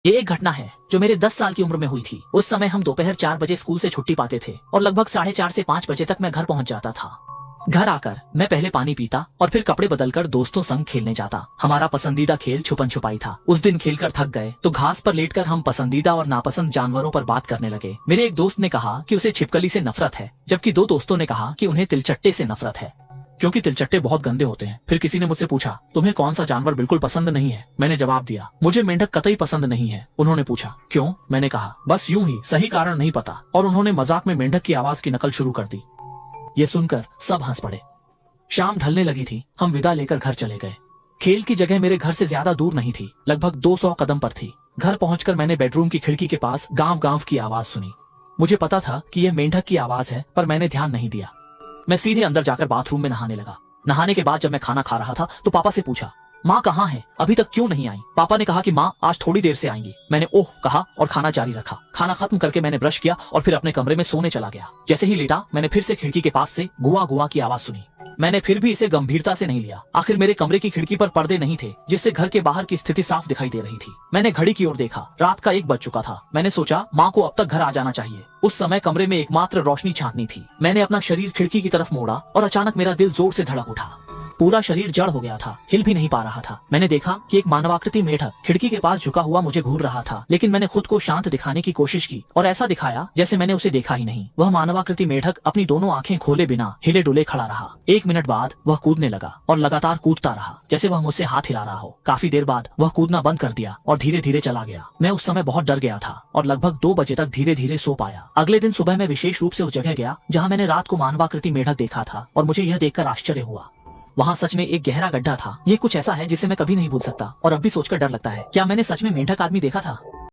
ये एक घटना है जो मेरे 10 साल की उम्र में हुई थी। उस समय हम दोपहर 4 बजे स्कूल से छुट्टी पाते थे और लगभग 4:30 से 5 बजे तक मैं घर पहुंच जाता था। घर आकर मैं पहले पानी पीता और फिर कपड़े बदलकर दोस्तों संग खेलने जाता। हमारा पसंदीदा खेल छुपन छुपाई था। उस दिन खेलकर थक गए तो घास पर लेटकर हम पसंदीदा और नापसंद जानवरों पर बात करने लगे। मेरे एक दोस्त ने कहा कि उसे छिपकली से नफरत है, जबकि 2 दोस्तों ने कहा कि उन्हें तिलचट्टे से नफरत है, क्योंकि तिलचट्टे बहुत गंदे होते हैं। फिर किसी ने मुझसे पूछा, तुम्हें कौन सा जानवर बिल्कुल पसंद नहीं है? मैंने जवाब दिया, मुझे मेंढक कतई पसंद नहीं है। उन्होंने पूछा, क्यों? मैंने कहा, बस यूं ही, सही कारण नहीं पता। और उन्होंने मजाक में मेंढक की आवाज की नकल शुरू कर दी। ये सुनकर सब हंस पड़े। शाम ढलने लगी थी। हम विदा लेकर घर चले गए। खेल की जगह मेरे घर से ज्यादा दूर नहीं थी, लगभग 200 कदम पर थी। घर पहुंचकर मैंने बेडरूम की खिड़की के पास गांव गांव की आवाज सुनी। मुझे पता था कि यह मेंढक की आवाज है, पर मैंने ध्यान नहीं दिया। मैं सीधे अंदर जाकर बाथरूम में नहाने लगा। नहाने के बाद जब मैं खाना खा रहा था तो पापा से पूछा, माँ कहाँ है? अभी तक क्यों नहीं आई? पापा ने कहा कि माँ आज थोड़ी देर से आएंगी। मैंने ओह कहा और खाना जारी रखा। खाना खत्म करके मैंने ब्रश किया और फिर अपने कमरे में सोने चला गया। जैसे ही लेटा मैंने फिर से खिड़की के पास से गुआ गुआ की आवाज सुनी। मैंने फिर भी इसे गंभीरता से नहीं लिया। आखिर मेरे कमरे की खिड़की पर पर्दे नहीं थे, जिससे घर के बाहर की स्थिति साफ दिखाई दे रही थी। मैंने घड़ी की ओर देखा। रात का 1 बज चुका था। मैंने सोचा माँ को अब तक घर आ जाना चाहिए। उस समय कमरे में एकमात्र रोशनी चांदनी थी। मैंने अपना शरीर खिड़की की तरफ मोड़ा और अचानक मेरा दिल जोर से धड़क उठा। पूरा शरीर जड़ हो गया था, हिल भी नहीं पा रहा था। मैंने देखा कि एक मानवाकृति मेढक खिड़की के पास झुका हुआ मुझे घूर रहा था, लेकिन मैंने खुद को शांत दिखाने की कोशिश की और ऐसा दिखाया जैसे मैंने उसे देखा ही नहीं। वह मानवाकृति मेढक अपनी दोनों आंखें खोले बिना हिले डुले खड़ा रहा। 1 मिनट बाद वह कूदने लगा और लगातार कूदता रहा, जैसे वह मुझसे हाथ हिला रहा हो। काफी देर बाद वह कूदना बंद कर दिया और धीरे धीरे चला गया। मैं उस समय बहुत डर गया था और लगभग 2 बजे तक धीरे धीरे सो पाया। अगले दिन सुबह मैं विशेष रूप से उस जगह गया जहाँ मैंने रात को मानवाकृति मेढक देखा था और मुझे यह देखकर आश्चर्य हुआ। वहाँ सच में एक गहरा गड्ढा था। ये कुछ ऐसा है जिसे मैं कभी नहीं भूल सकता और अब भी सोचकर डर लगता है, क्या मैंने सच में मेंढक आदमी देखा था?